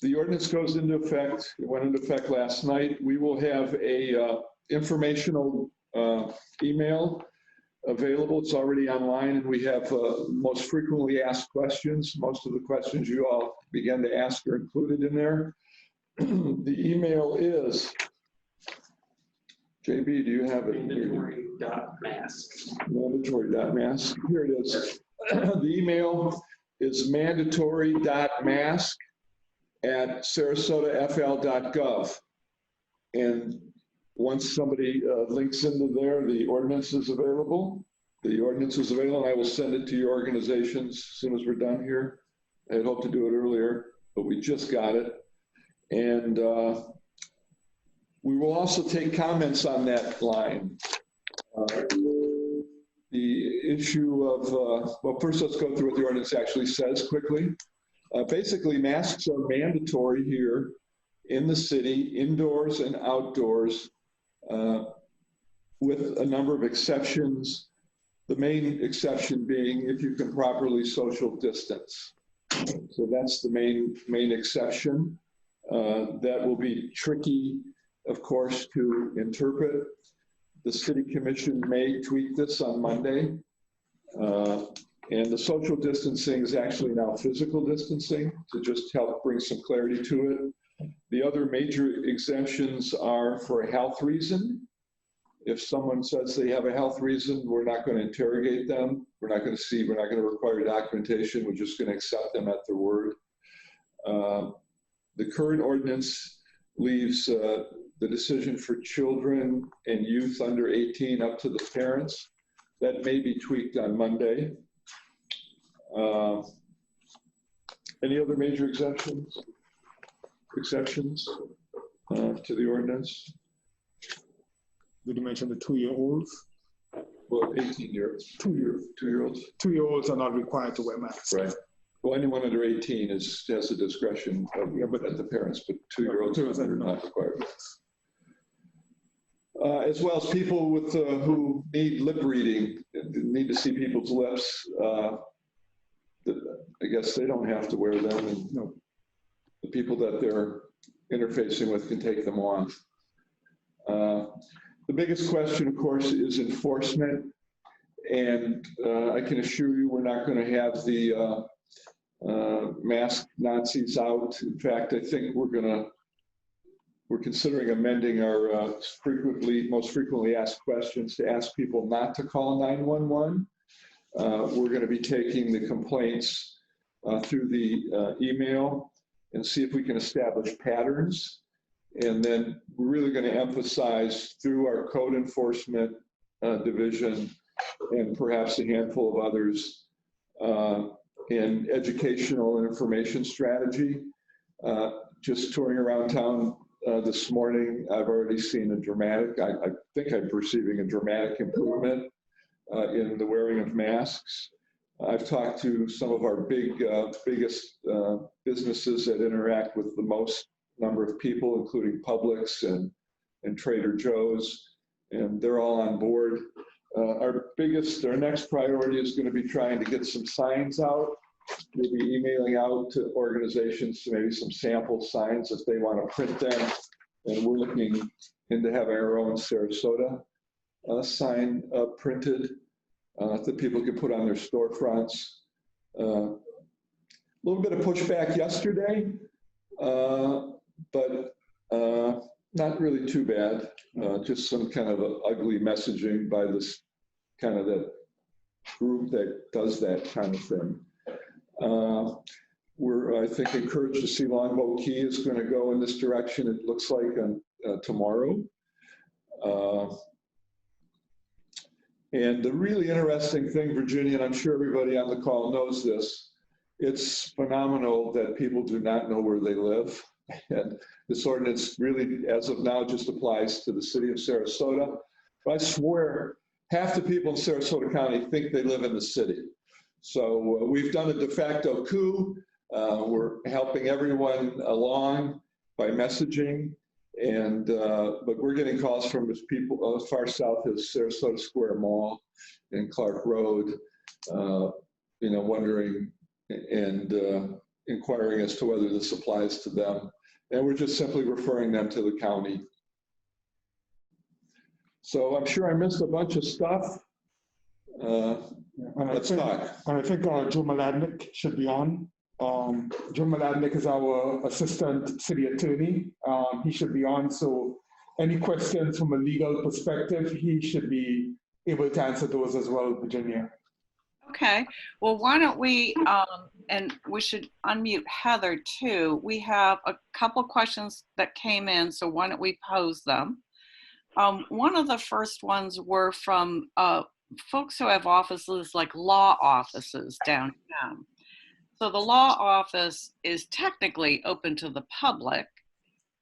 The ordinance goes into effect, it went into effect last night. We will have a informational email available. It's already online, and we have most frequently asked questions. Most of the questions you all began to ask are included in there. The email is, JB, do you have it? Mandatory.mask. Mandatory.mask. Here it is. The email is mandatory.mask@sarasotafl.gov. And once somebody links into there, the ordinance is available. The ordinance is available, and I will send it to your organizations as soon as we're done here. I had hoped to do it earlier, but we just got it. And we will also take comments on that line. The issue of, well, first let's go through what the ordinance actually says quickly. Basically, masks are mandatory here in the city, indoors and outdoors, with a number of exceptions. The main exception being if you can properly social distance. So that's the main exception. That will be tricky, of course, to interpret. The city commission may tweak this on Monday. And the social distancing is actually now physical distancing to just help bring some clarity to it. The other major exemptions are for a health reason. If someone says they have a health reason, we're not going to interrogate them. We're not going to require documentation. We're just going to accept them at their word. The current ordinance leaves the decision for children and youth under 18 up to the parents. That may be tweaked on Monday. Any other major exceptions to the ordinance? Did you mention the 2-year-olds? Well, 18-year-olds, two-year-olds. 2-year-olds are not required to wear masks. Right. Well, anyone under 18 has the discretion of at the parents, but 2-year-olds are not required. As well as people with who need lip reading, need to see people's lips. I guess they don't have to wear them, and the people that they're interfacing with can take them off. The biggest question, of course, is enforcement. And I can assure you we're not going to have the mask Nazis out. In fact, I think we're considering amending our most frequently asked questions to ask people not to call 911. We're going to be taking the complaints through the email and see if we can establish patterns. And then we're really going to emphasize through our code enforcement division and perhaps a handful of others in educational and information strategy. Just touring around town this morning, I've already seen a dramatic, I think I'm perceiving a dramatic improvement in the wearing of masks. I've talked to some of our biggest businesses that interact with the most number of people, including Publix and Trader Joe's, and they're all on board. Our next priority is going to be trying to get some signs out, maybe emailing out to organizations, maybe some sample signs if they want to print them. And we're looking into having our own Sarasota sign printed that people can put on their storefronts. A little bit of pushback yesterday, but not really too bad. Just some kind of ugly messaging by this kind of that group that does that kind of thing. We're, I think, encouraged to see Longboat Key is going to go in this direction, it looks like, tomorrow. And the really interesting thing, Virginia, and I'm sure everybody on the call knows this, it's phenomenal that people do not know where they live. And this ordinance really, as of now, just applies to the city of Sarasota. But I swear, half the people in Sarasota County think they live in the city. So we've done a de facto coup. We're helping everyone along by messaging. And but we're getting calls from people as far south as Sarasota Square Mall and Clark Road, wondering, and inquiring as to whether this applies to them. And we're just simply referring them to the county. So I'm sure I missed a bunch of stuff. Let's talk. And I think Joe Maladnik should be on. Joe Maladnik is our assistant city attorney. He should be on. So any questions from a legal perspective, he should be able to answer those as well, Virginia. Okay, well, why don't we, and we should unmute Heather too. We have a couple questions that came in, so why don't we pose them? One of the first ones were from folks who have offices like law offices downtown. So the law office is technically open to the public,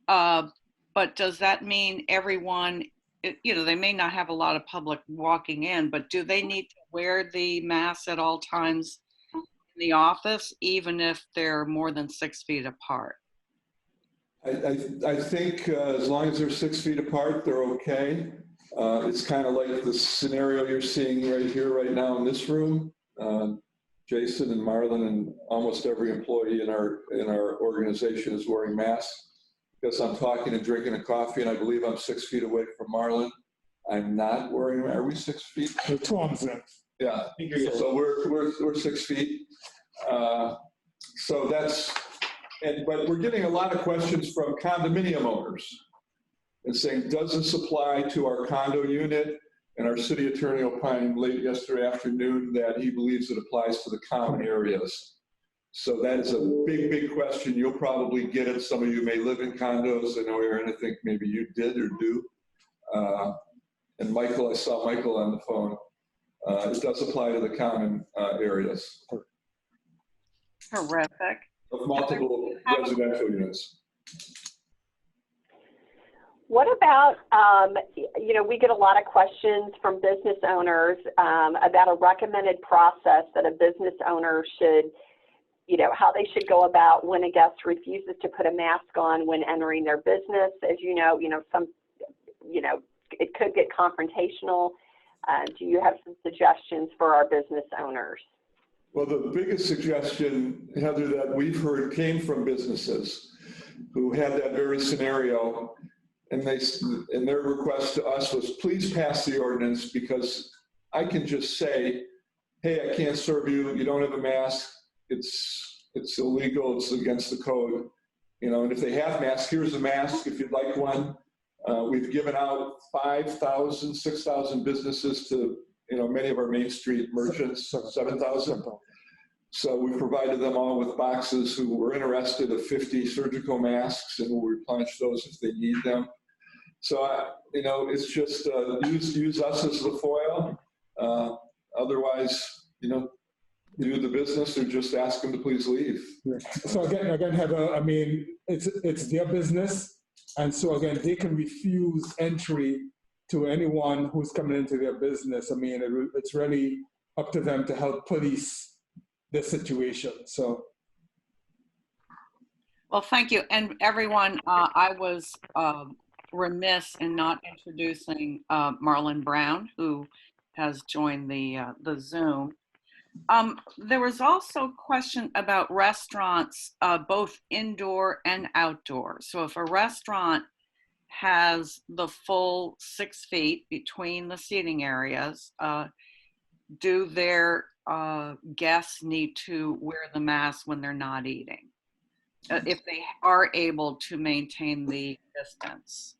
but does that mean everyone, you know, they may not have a lot of public walking in, but do they need to wear the mask at all times in the office, even if they're more than 6 feet apart? I think as long as they're 6 feet apart, they're okay. It's kind of like the scenario you're seeing right here, right now in this room. Jason and Marlon and almost every employee in our organization is wearing masks. Because I'm talking and drinking a coffee, and I believe I'm 6 feet away from Marlon. I'm not wearing. Are we 6 feet? Two arms in. Yeah. So we're 6 feet. So that's. But we're getting a lot of questions from condominium owners and saying, does this apply to our condo unit? And our city attorney opined late yesterday afternoon that he believes it applies to the common areas. So that is a big, big question. You'll probably get it. Some of you may live in condos. I know, Aaron, I think maybe you did or do. And Michael, I saw Michael on the phone. It does apply to the common areas. Terrific. Of multiple residential units. What about, you know, we get a lot of questions from business owners about a recommended process that a business owner should, you know, how they should go about when a guest refuses to put a mask on when entering their business. As you know, some, you know, it could get confrontational. Do you have some suggestions for our business owners? Well, the biggest suggestion, Heather, that we've heard came from businesses who had that very scenario, and their request to us was, please pass the ordinance, because I can just say, hey, I can't serve you, you don't have a mask, it's illegal, it's against the code, you know, and if they have masks, here's a mask if you'd like one. We've given out 5,000, 6,000 businesses to, you know, many of our Main Street merchants, 7,000. So we provided them all with boxes who were interested of 50 surgical masks, and we'll replenish those if they need them. So, you know, it's just use us as the foil. Otherwise, you know, do the business or just ask them to please leave. Yeah. So again, Heather, I mean, it's their business. And so again, they can refuse entry to anyone who's coming into their business. I mean, it's really up to them to help police the situation. So. Well, thank you. And everyone, I was remiss in not introducing Marlon Brown, who has joined the Zoom. There was also a question about restaurants, both indoor and outdoor. So if a restaurant has the full 6 feet between the seating areas, do their guests need to wear the mask when they're not eating, if they are able to maintain the distance?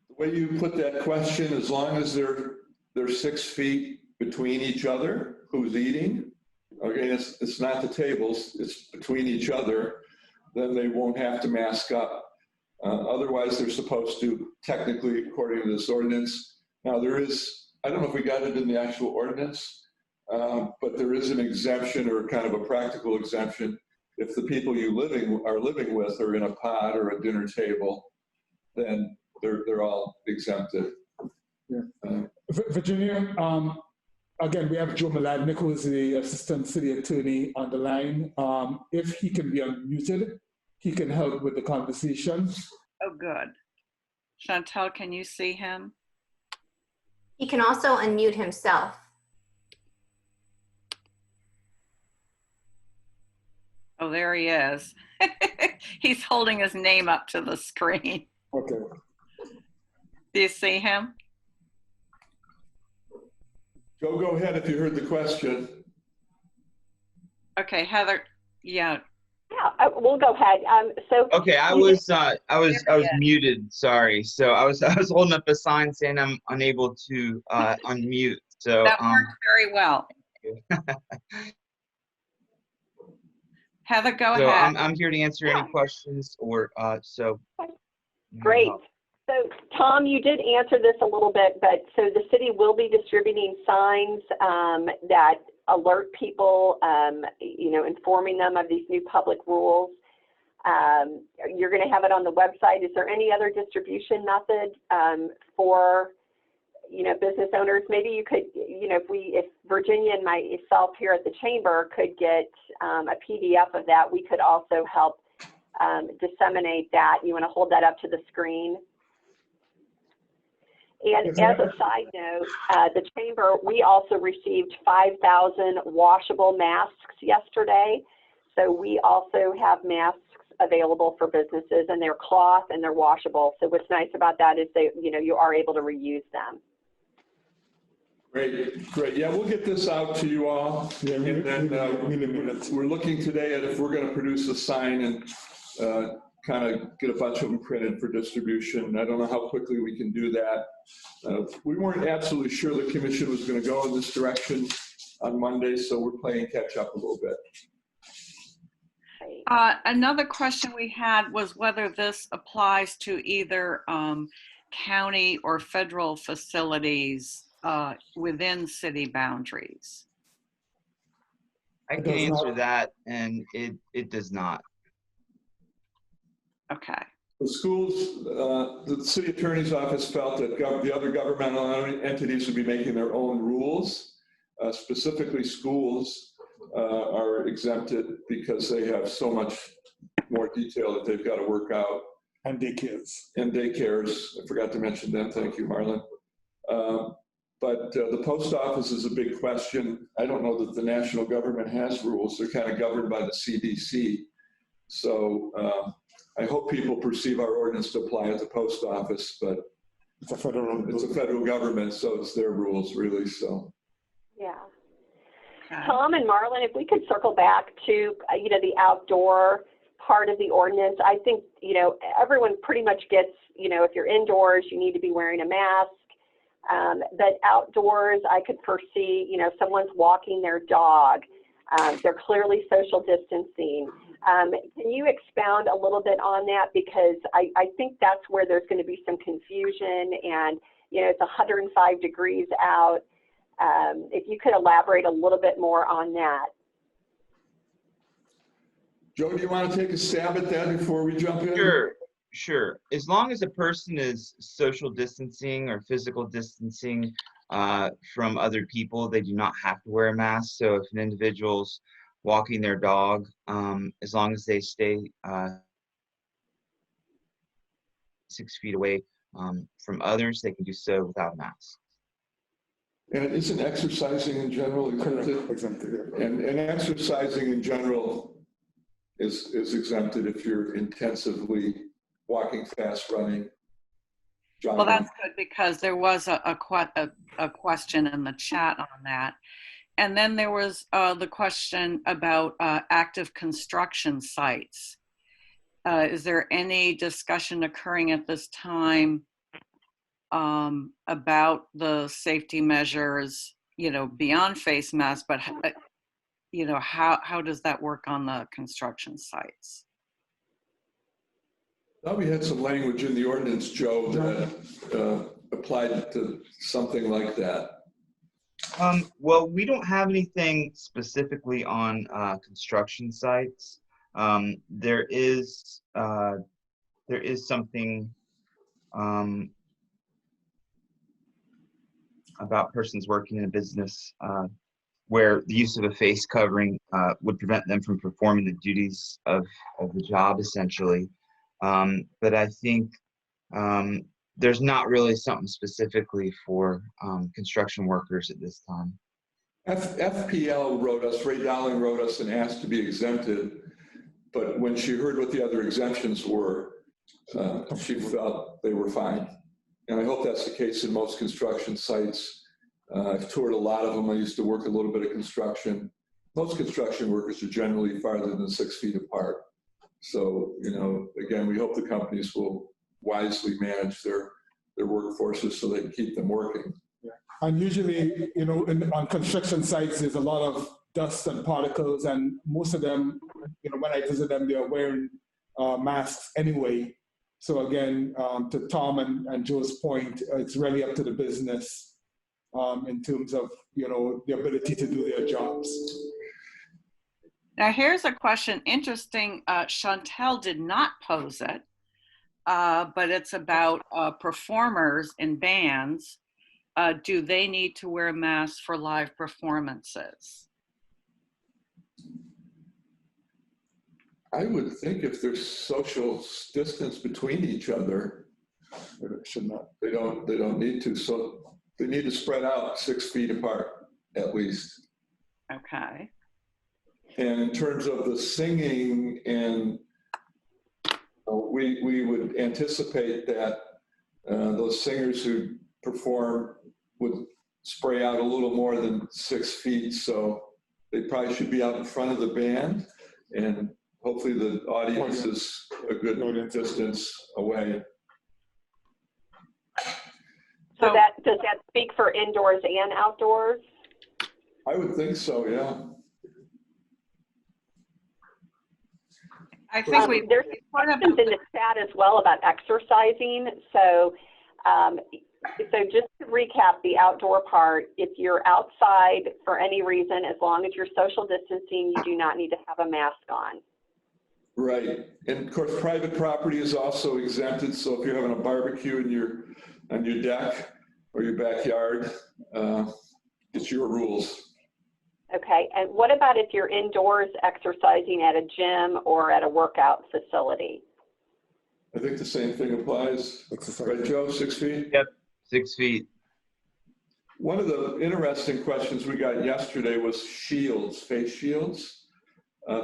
The way you put that question, as long as they're 6 feet between each other, who's eating, okay, it's not the tables, it's between each other, then they won't have to mask up. Otherwise, they're supposed to, technically, according to this ordinance. Now, there is, I don't know if we got it in the actual ordinance, but there is an exemption, or kind of a practical exemption. If the people are living with are in a pod or a dinner table, then they're all exempted. Yeah. Virginia, again, we have Joe Maladnik, who is the assistant city attorney, on the line. If he can be unmuted, he can help with the conversation. Oh, good. Chantel, can you see him? He can also unmute himself. Oh, there he is. He's holding his name up to the screen. Okay. Do you see him? Joe, go ahead if you heard the question. Okay, Heather. Yeah. Yeah, we'll go ahead. So Okay, I was muted. Sorry. So I was holding up a sign saying I'm unable to unmute. So That worked very well. Heather, go so ahead. I'm here to answer any questions or so. great. So Tom, you did answer this a little bit, but so the city will be distributing signs that alert people, informing them of these new public rules. You're going to have it on the website. Is there any other distribution method for, business owners? Maybe you could, if Virginia and myself here at the chamber could get a PDF of that, we could also help disseminate that. You want to hold that up to the screen? And as a side note, the chamber, we also received 5,000 washable masks yesterday. So we also have masks available for businesses, and they're cloth and they're washable. So what's nice about that is you are able to reuse them. Great, great. Yeah, we'll get this out to you all. Yeah, And then minutes. we're looking today at if we're going to produce a sign and kind of get a bunch of them printed for distribution. I don't know how quickly we can do that. We weren't absolutely sure the commission was going to go in this direction on Monday, so we're playing catch up a little bit. Another question we had was whether this applies to either county or federal facilities within city boundaries. I can answer that, and it does not. Okay. The schools, the city attorney's office felt that the other governmental entities would be making their own rules. Specifically, schools are exempted because they have so much more detail that they've got to work out. And daycares. And daycares, I forgot to mention them. Thank you, Marlon. But the post office is a big question. I don't know that the national government has rules. They're kind of governed by the CDC. So I hope people perceive our ordinance to apply at the post office, but It's a federal government, so it's their rules really, so. Yeah. Okay. Tom and Marlon, if we could circle back to, the outdoor part of the ordinance. I think, everyone pretty much gets, if you're indoors, you need to be wearing a mask. But outdoors, I could foresee, someone's walking their dog. They're clearly social distancing. Can you expound a little bit on that? Because I think that's where there's going to be some confusion, and, it's 105 degrees out. If you could elaborate a little bit more on that. Joe, do you want to take a stab at that before we jump in? Sure. As long as a person is social distancing or physical distancing from other people, they do not have to wear a mask. So if an individual's walking their dog, as long as they stay 6 feet away from others, they can do so without a mask. And isn't exercising in general exempted? And exercising in general is exempted if you're intensively walking, fast, running, jogging. Well, that's good because there was a question in the chat on that. And then there was the question about active construction sites. Is there any discussion occurring at this time about the safety measures, beyond face masks, but how does that work on the construction sites? Thought we had some language in the ordinance, Joe, that applied to something like that. Well, we don't have anything specifically on construction sites. There is something about persons working in a business where the use of a face covering would prevent them from performing the duties of the job, essentially. But I think there's not really something specifically for construction workers at this time. FPL wrote us, Ray Dowling wrote us and asked to be exempted. but when she heard what the other exemptions were, she felt they were fine. And I hope that's the case in most construction sites. I've toured a lot of them. I used to work a little bit of construction. Most construction workers are generally farther than 6 feet apart. So, again, we hope the companies will wisely manage their workforces so they can keep them working. Yeah. And usually, on construction sites, there's a lot of dust and particles, and most of them, when I visit them, they're wearing masks anyway. So again, to Tom and Joe's point, it's really up to the business in terms of, the ability to do their jobs. Now, here's a question. Interesting. Chantel did not pose it, but it's about performers in bands. Do they need to wear masks for live performances? I would think if there's social distance between each other, Should not. they don't need to. So they need to spread out 6 feet apart at least. Okay. And in terms of the singing, and we would anticipate that those singers who perform would spray out a little more than 6 feet. So they probably should be out in front of the band, and hopefully the audience is a good distance away. So does that speak for indoors and outdoors? I would think so, yeah. I think there's questions in the chat as well about exercising. So, so just to recap the outdoor part, if you're outside for any reason, as long as you're social distancing, you do not need to have a mask on. Right, and of course, private property is also exempted. So if you're having a barbecue on your deck or your backyard, it's your rules. Okay, and what about if you're indoors exercising at a gym or at a workout facility? I think the same thing applies. Right, Joe, 6 feet? Yep, 6 feet. One of the interesting questions we got yesterday was shields, face shields.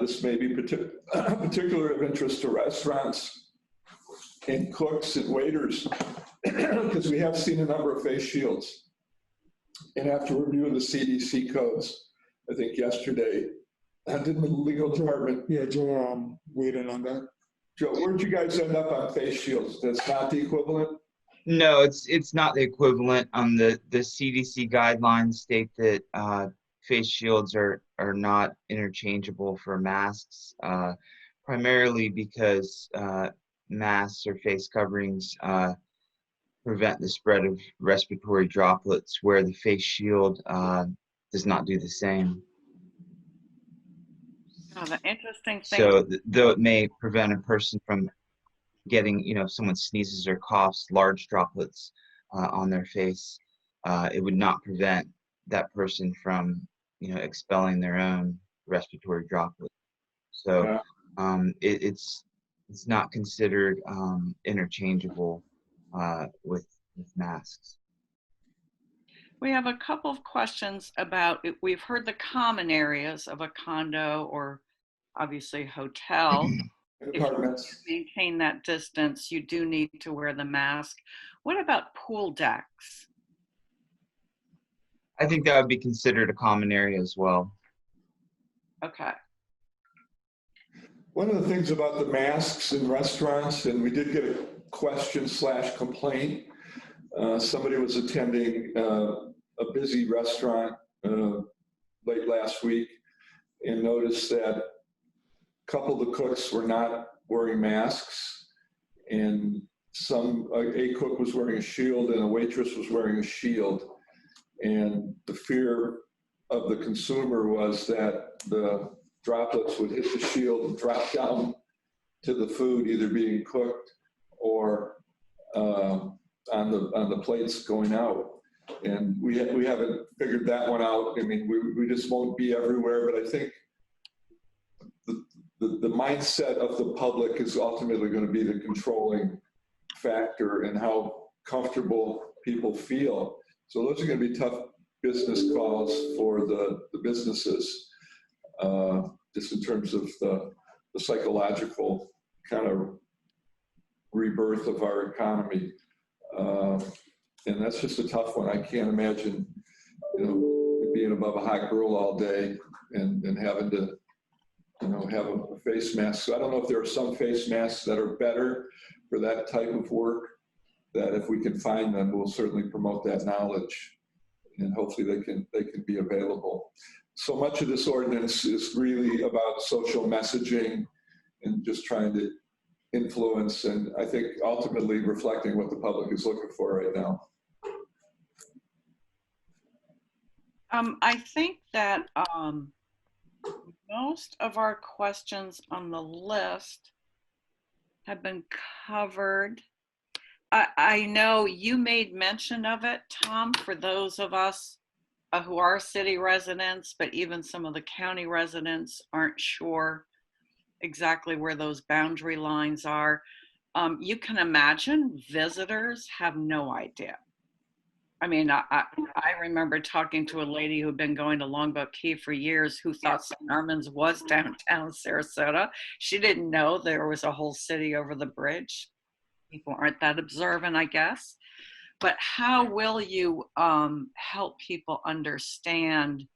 This may be particular of interest to restaurants and cooks and waiters, because we have seen a number of face shields. And after reviewing the CDC codes, I think yesterday, didn't the legal department? Yeah, Joe, waiting on that. Joe, where'd you guys end up on face shields? That's not the equivalent? No, it's not the equivalent. The CDC guidelines state that face shields are not interchangeable for masks, primarily because masks or face coverings prevent the spread of respiratory droplets, where the face shield does not do the same. Oh, the interesting thing. So though it may prevent a person from getting, if someone sneezes or coughs, large droplets on their face, it would not prevent that person from, expelling their own respiratory droplets. So it's not considered interchangeable with masks. We have a couple of questions about, we've heard the common areas of a condo or obviously hotel. If you maintain that distance, you do need to wear the mask. What about pool decks? I think that would be considered a common area as well. Okay. One of the things about the masks in restaurants, and we did get a question/complaint. Somebody was attending a busy restaurant late last week and noticed that a couple of the cooks were not wearing masks, and a cook was wearing a shield and a waitress was wearing a shield. And the fear of the consumer was that the droplets would hit the shield and drop down to the food either being cooked or on the plates going out. And we haven't figured that one out. I mean, we just won't be everywhere, but I think the mindset of the public is ultimately going to be the controlling factor in how comfortable people feel. So those are going to be tough business calls for the businesses, just in terms of the the psychological kind of rebirth of our economy. And that's just a tough one. I can't imagine, being above a hot grill all day and having to, have a face mask. So I don't know if there are some face masks that are better for that type of work, that if we can find them, we'll certainly promote that knowledge, and hopefully they can be available. So much of this ordinance is really about social messaging and just trying to influence, and I think ultimately reflecting what the public is looking for right now. I think that most of our questions on the list have been covered. I know you made mention of it, Tom, for those of us who are city residents, but even some of the county residents aren't sure exactly where those boundary lines are. You can imagine visitors have no idea. I mean, I remember talking to a lady who'd been going to Longboat Key for years who thought St. Armand's was downtown Sarasota. She didn't know there was a whole city over the bridge. People aren't that observant, I guess. But how will you help people understand?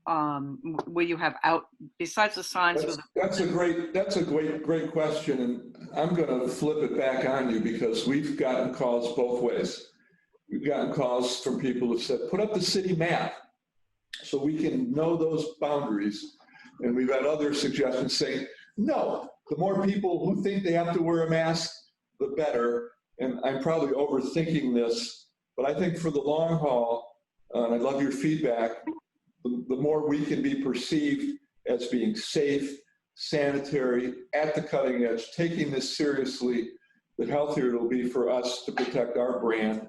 Will you have out, besides the signs? That's a great question, and I'm going to flip it back on you, because we've gotten calls both ways. We've gotten calls from people who said, put up the city map so we can know those boundaries. And we've had other suggestions saying, no, the more people who think they have to wear a mask, the better. And I'm probably overthinking this, but I think for the long haul, and I love your feedback, the more we can be perceived as being safe, sanitary, at the cutting edge, taking this seriously, the healthier it'll be for us to protect our brand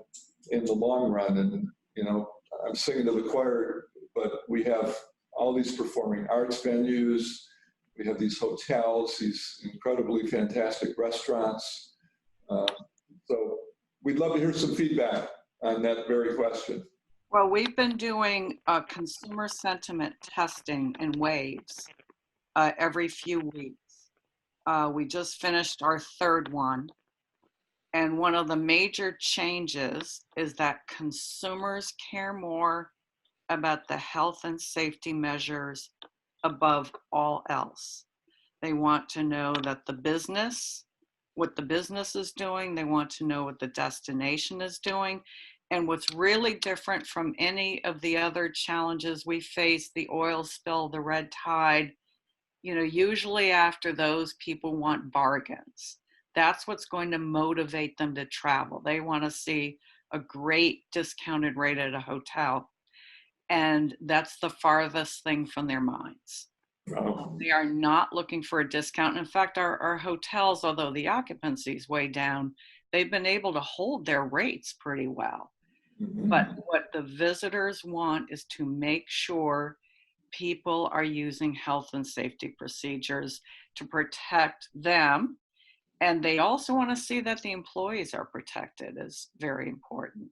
in the long run. And, I'm singing to the choir, but we have all these performing arts venues. We have these hotels, these incredibly fantastic restaurants. So we'd love to hear some feedback on that very question. Well, we've been doing consumer sentiment testing in waves every few weeks. We just finished our third one. And one of the major changes is that consumers care more about the health and safety measures above all else. They want to know that what the business is doing. They want to know what the destination is doing. And what's really different from any of the other challenges we face, the oil spill, the red tide, usually after those, people want bargains. That's what's going to motivate them to travel. They want to see a great discounted rate at a hotel. And that's the farthest thing from their minds. Oh. They are not looking for a discount. In fact, our hotels, although the occupancy is way down, they've been able to hold their rates pretty well. Mm-hmm. But what the visitors want is to make sure people are using health and safety procedures to protect them. And they also want to see that the employees are protected is very important.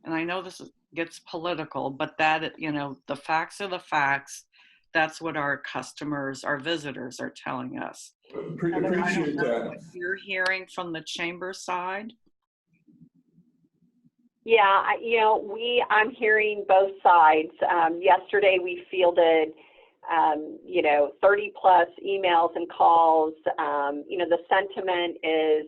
And I know this gets political, but that, the facts are the facts. That's what our customers, our visitors are telling us. Appreciate that. What you're hearing from the chamber side? Yeah, I'm hearing both sides. Yesterday we fielded 30 plus emails and calls. The sentiment is,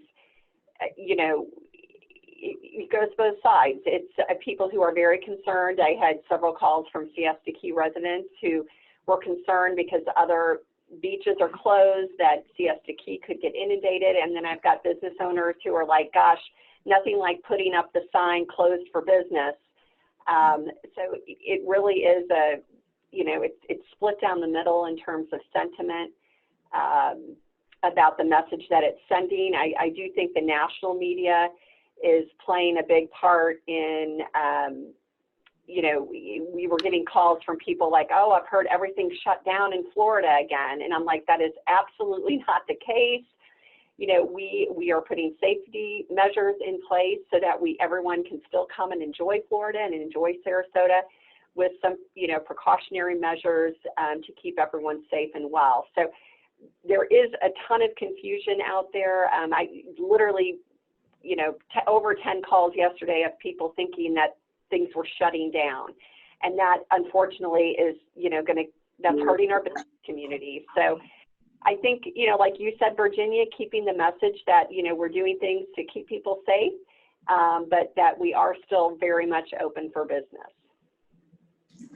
it goes both sides. It's people who are very concerned. I had several calls from Siesta Key residents who were concerned because other beaches are closed, that Siesta Key could get inundated. And then I've got business owners who are like, gosh, nothing like putting up the sign closed for business. So it really is it's split down the middle in terms of sentiment about the message that it's sending. I do think the national media is playing a big part in, we were getting calls from people like, oh, I've heard everything shut down in Florida again. And I'm like, that is absolutely not the case. We are putting safety measures in place so that everyone can still come and enjoy Florida and enjoy Sarasota with some, precautionary measures to keep everyone safe and well. So there is a ton of confusion out there. I literally, over 10 calls yesterday of people thinking that things were shutting down. And that unfortunately is, that's hurting our business community. So I think, like you said, Virginia, keeping the message that, we're doing things to keep people safe, but that we are still very much open for business.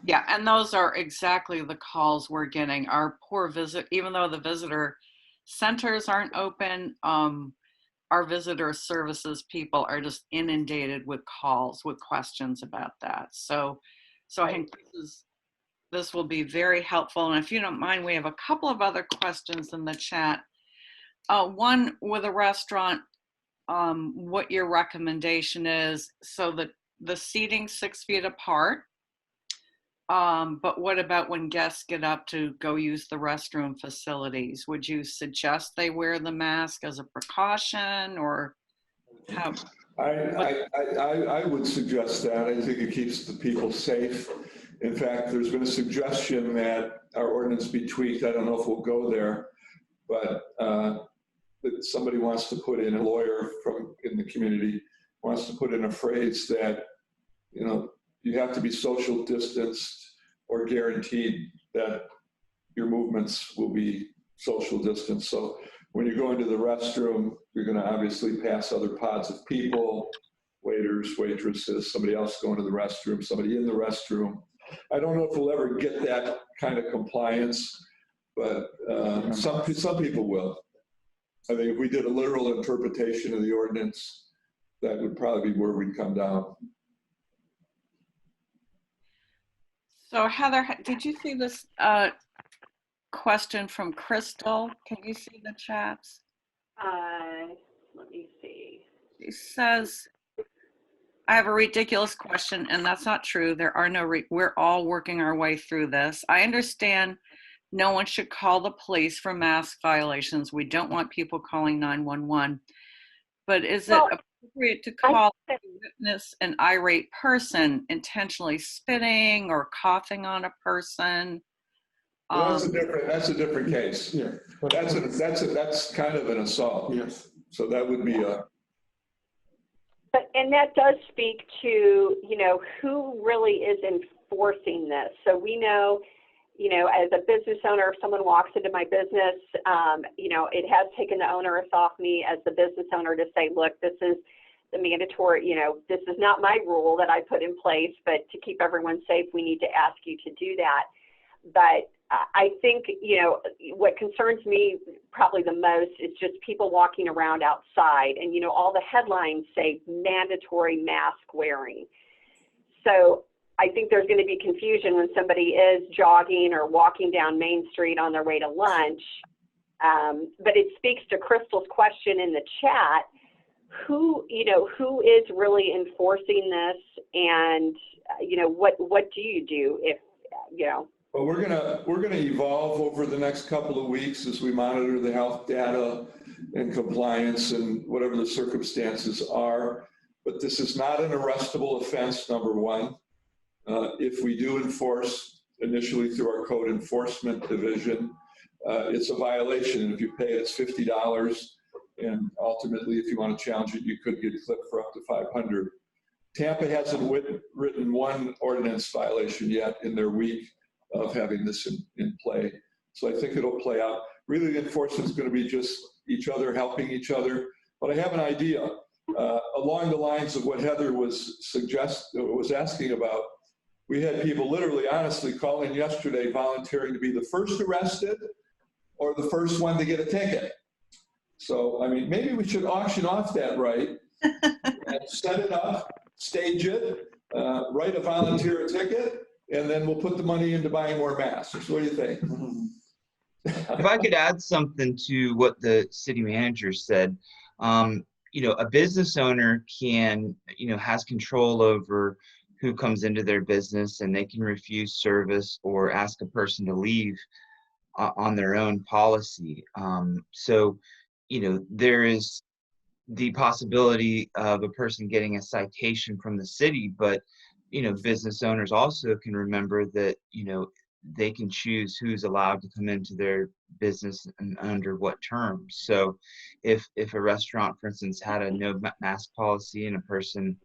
Yeah, and those are exactly the calls we're getting. Our poor even though the visitor centers aren't open, our visitor services people are just inundated with calls with questions about that. So I think this will be very helpful. And if you don't mind, we have a couple of other questions in the chat. One with a restaurant, what your recommendation is. So the seating 6 feet apart. But what about when guests get up to go use the restroom facilities? Would you suggest they wear the mask as a precaution, or how? I would suggest that. I think it keeps the people safe. In fact, there's been a suggestion that our ordinance be tweaked. I don't know if we'll go there, but that somebody wants to put in, a lawyer in the community wants to put in a phrase that, you have to be social distanced or guaranteed that your movements will be social distance. So when you go into the restroom, you're going to obviously pass other pods of people, waiters, waitresses, somebody else going to the restroom, somebody in the restroom. I don't know if we'll ever get that kind of compliance, but some people will. I think if we did a literal interpretation of the ordinance, that would probably be where we'd come down. So Heather, did you see this question from Crystal? Can you see the chats? Let me see. She says, I have a ridiculous question, and that's not true. There are no, we're all working our way through this. I understand no one should call the police for mask violations. We don't want people calling 911. But is it appropriate to call a witness an irate person intentionally spitting or coughing on a person? Well, that's a different case. Yeah. That's kind of an assault. Yes. So that would be a. And that does speak to, who really is enforcing this. So we know, as a business owner, if someone walks into my business, it has taken the onerous off me as the business owner to say, look, this is the mandatory, this is not my rule that I put in place, but to keep everyone safe, we need to ask you to do that. But I think, what concerns me probably the most is just people walking around outside and, all the headlines say mandatory mask wearing. So I think there's going to be confusion when somebody is jogging or walking down Main Street on their way to lunch. But it speaks to Crystal's question in the chat, who is really enforcing this, and, what do you do if, Well, we're gonna evolve over the next couple of weeks as we monitor the health data and compliance and whatever the circumstances are. But this is not an arrestable offense, number one. If we do enforce initially through our code enforcement division, it's a violation. And if you pay it, it's $50. And ultimately, if you want to challenge it, you could get clipped for up to $500. Tampa hasn't written one ordinance violation yet in their week of having this in play. So I think it'll play out. Really, the enforcement is going to be just each other helping each other. But I have an idea along the lines of what Heather was asking about. We had people literally, honestly, call in yesterday volunteering to be the first arrested or the first one to get a ticket. So, I mean, maybe we should auction off that right and set it up, stage it, write a volunteer a ticket, and then we'll put the money into buying more masks. What do you think? If I could add something to what the city manager said, a business owner can, has control over who comes into their business, and they can refuse service or ask a person to leave on their own policy. So, there is the possibility of a person getting a citation from the city, but, business owners also can remember that, they can choose who's allowed to come into their business and under what terms. So if a restaurant, for instance, had a no mask policy and a person,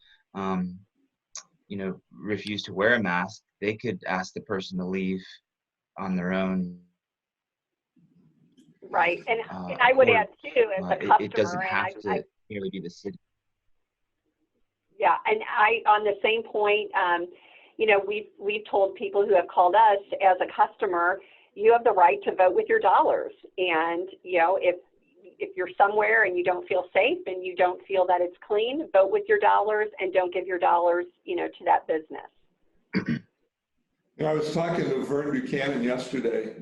refused to wear a mask, they could ask the person to leave on their own. Right. And I would add too, as a customer, it doesn't have to merely be the city. Yeah, and on the same point, we've told people who have called us as a customer, you have the right to vote with your dollars. And, if you're somewhere and you don't feel safe and you don't feel that it's clean, vote with your dollars and don't give your dollars, to that business. I was talking to Vern Buchanan yesterday,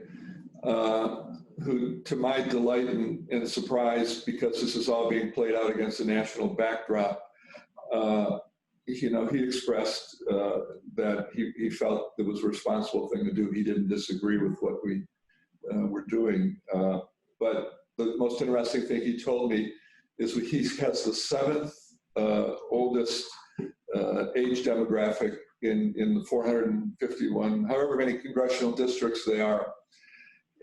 who, to my delight and surprise, because this is all being played out against a national backdrop, he expressed that he felt it was a responsible thing to do. He didn't disagree with what we were doing. But the most interesting thing he told me is he has the 7th oldest age demographic in the 451, however many congressional districts they are.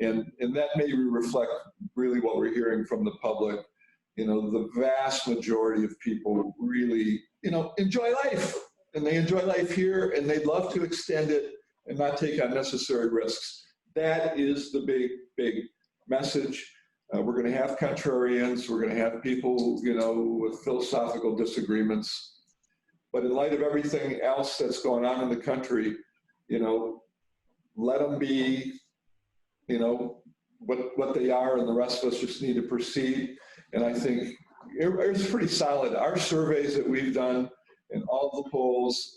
And that may reflect really what we're hearing from the public. The vast majority of people really, enjoy life, and they enjoy life here, and they'd love to extend it and not take unnecessary risks. That is the big message. We're going to have contrarians. We're going to have people, with philosophical disagreements. But in light of everything else that's going on in the country, let them be, what they are, and the rest of us just need to proceed. And I think it's pretty solid. Our surveys that we've done and all the polls,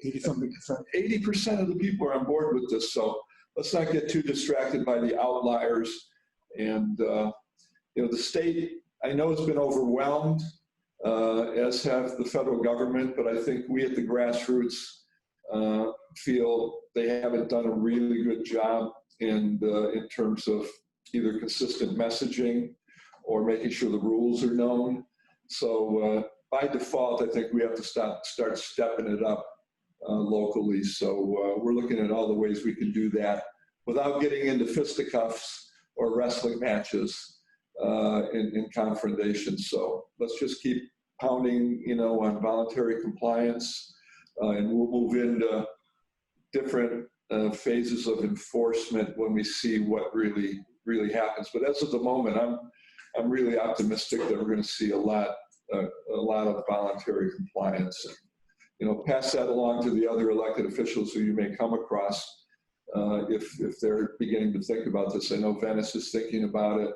80% of the people are on board with this. So let's not get too distracted by the outliers. And, the state, I know, has been overwhelmed, as have the federal government, but I think we at the grassroots feel they haven't done a really good job in terms of either consistent messaging or making sure the rules are known. So by default, I think we have to start stepping it up locally. So we're looking at all the ways we can do that without getting into fisticuffs or wrestling matches in confrontation. So let's just keep pounding, on voluntary compliance, and we'll move into different phases of enforcement when we see what really happens. But as of the moment, I'm really optimistic that we're going to see a lot of voluntary compliance. Pass that along to the other elected officials who you may come across if they're beginning to think about this. I know Venice is thinking about it.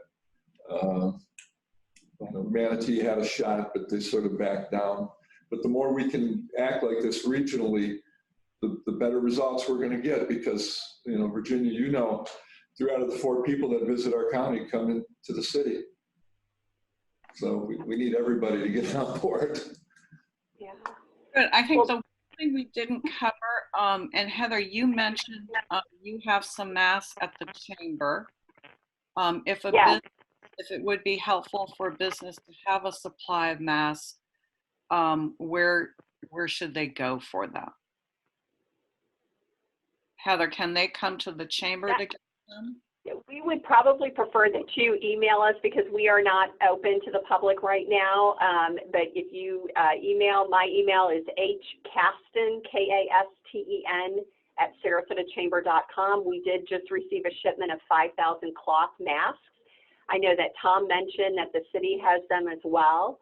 Manatee had a shot, but they sort of backed down. But the more we can act like this regionally, the better results we're going to get, because, Virginia, 3 out of the 4 people that visit our county come into the city. So we need everybody to get on board. Yeah. Good. I think the one thing we didn't cover, and Heather, you mentioned you have some masks at the chamber. If it would be helpful for a business to have a supply of masks, where should they go for that? Heather, can they come to the chamber to get them? We would probably prefer that you email us, because we are not open to the public right now. But if you email, my email is hkasten, Kasten, at sarasotachamber.com. We did just receive a shipment of 5,000 cloth masks. I know that Tom mentioned that the city has them as well.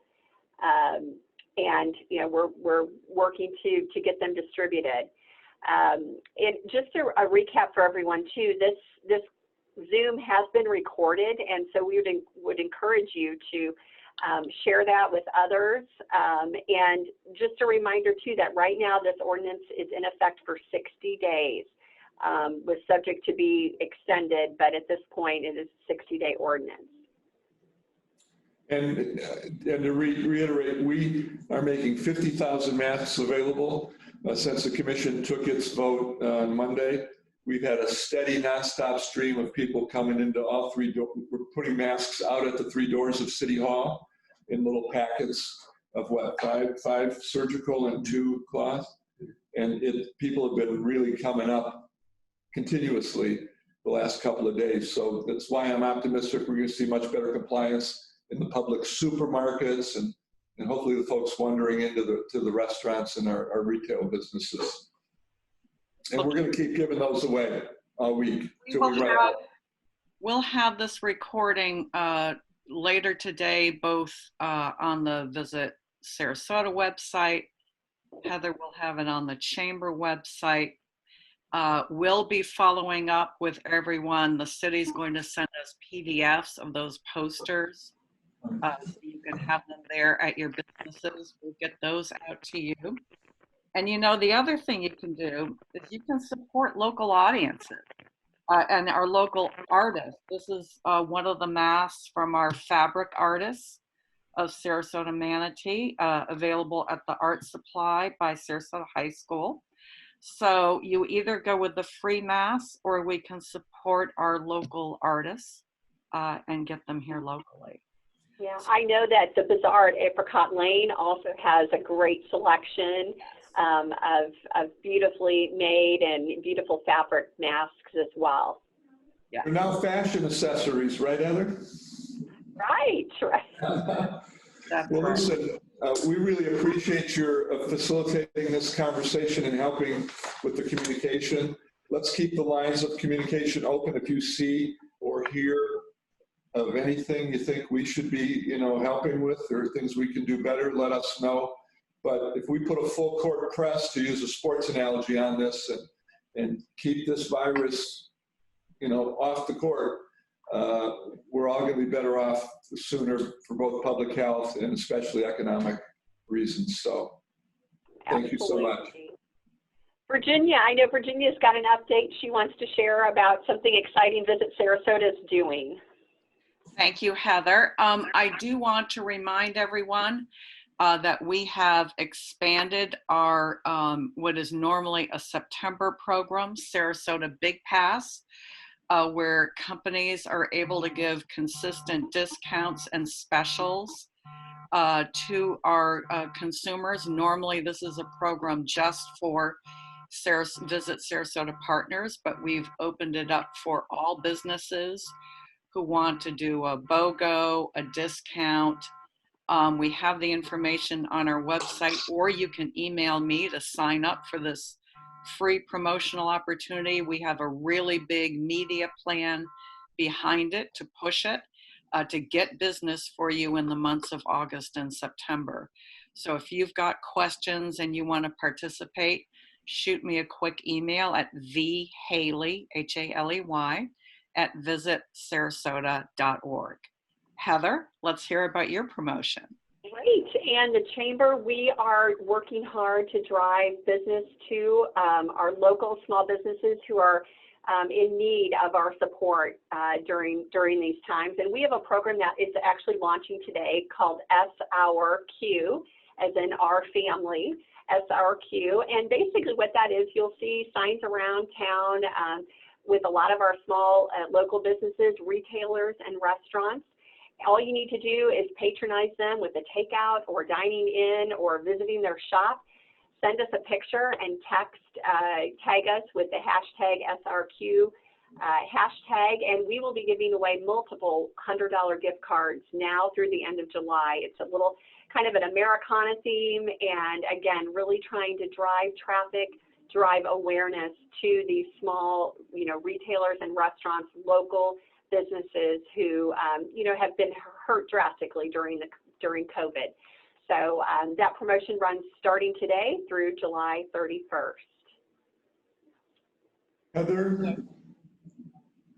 And, we're working to get them distributed. And just a recap for everyone too, this Zoom has been recorded, and so we would encourage you to share that with others. And just a reminder too that right now this ordinance is in effect for 60 days, was subject to be extended, but at this point it is a 60-day ordinance. And to reiterate, we are making 50,000 masks available since the commission took its vote on Monday. We've had a steady, nonstop stream of people coming into all 3 doors. We're putting masks out at the 3 doors of City Hall in little packets of what, 5 surgical and 2 cloth. And people have been really coming up continuously the last couple of days. So that's why I'm optimistic we're going to see much better compliance in the public supermarkets and hopefully the folks wandering into the restaurants and our retail businesses. And we're going to keep giving those away all week. We'll have this recording later today, both on the Visit Sarasota website. Heather will have it on the Chamber website. We'll be following up with everyone. The city's going to send us PDFs of those posters. So you can have them there at your businesses. We'll get those out to you. And the other thing you can do is you can support local audiences and our local artists. This is one of the masks from our fabric artists of Sarasota Manatee, available at the Art Supply by Sarasota High School. So you either go with the free mask or we can support our local artists and get them here locally. Yeah, I know that the Bazaar at Apricot Lane also has a great selection of beautifully made and beautiful fabric masks as well. Yeah. They're now fashion accessories, right, Heather? Right. Well, listen, we really appreciate your facilitating this conversation and helping with the communication. Let's keep the lines of communication open. If you see or hear of anything you think we should be, helping with, or things we can do better, let us know. But if we put a full court press, to use a sports analogy on this, and keep this virus, off the court, we're all going to be better off sooner for both public health and especially economic reasons. So thank you so much. Virginia, I know Virginia's got an update she wants to share about something exciting Visit Sarasota is doing. Thank you, Heather. I do want to remind everyone that we have expanded our, what is normally a September program, Sarasota Big Pass, where companies are able to give consistent discounts and specials to our consumers. Normally, this is a program just for Visit Sarasota partners, but we've opened it up for all businesses who want to do a BOGO, a discount. We have the information on our website, or you can email me to sign up for this free promotional opportunity. We have a really big media plan behind it to push it, to get business for you in the months of August and September. So if you've got questions and you want to participate, shoot me a quick email at vhaley, Haley, at visitsarasota.org. Heather, let's hear about your promotion. Great. And the Chamber, we are working hard to drive business to our local small businesses who are in need of our support during these times. And we have a program that is actually launching today called SOurQ, as in our family, SOurQ. And basically what that is, you'll see signs around town with a lot of our small local businesses, retailers, and restaurants. All you need to do is patronize them with a takeout or dining in or visiting their shop. Send us a picture and tag us with the hashtag SOurQ hashtag, and we will be giving away multiple $100 gift cards now through the end of July. It's a little kind of an Americana theme, and again, really trying to drive traffic, drive awareness to these small, retailers and restaurants, local businesses who, have been hurt drastically during COVID. So that promotion runs starting today through July 31st. Heather?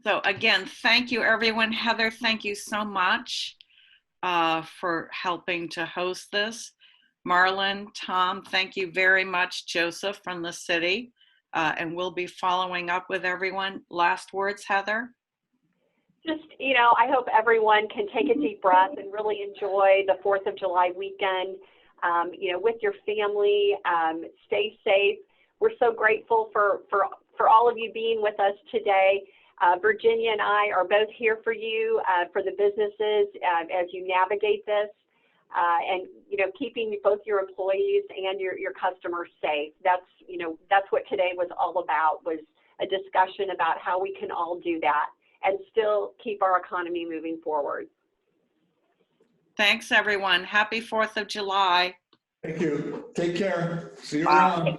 So again, thank you, everyone. Heather, thank you so much for helping to host this. Marlon, Tom, thank you very much. Joseph from the city. And we'll be following up with everyone. Last words, Heather? Just, I hope everyone can take a deep breath and really enjoy the 4th of July weekend, with your family. Stay safe. We're so grateful for all of you being with us today. Virginia and I are both here for you, for the businesses as you navigate this, and keeping both your employees and your customers safe. That's what today was all about, was a discussion about how we can all do that and still keep our economy moving forward. Thanks, everyone. Happy 4th of July. Thank you. Take care. See you Bye. around.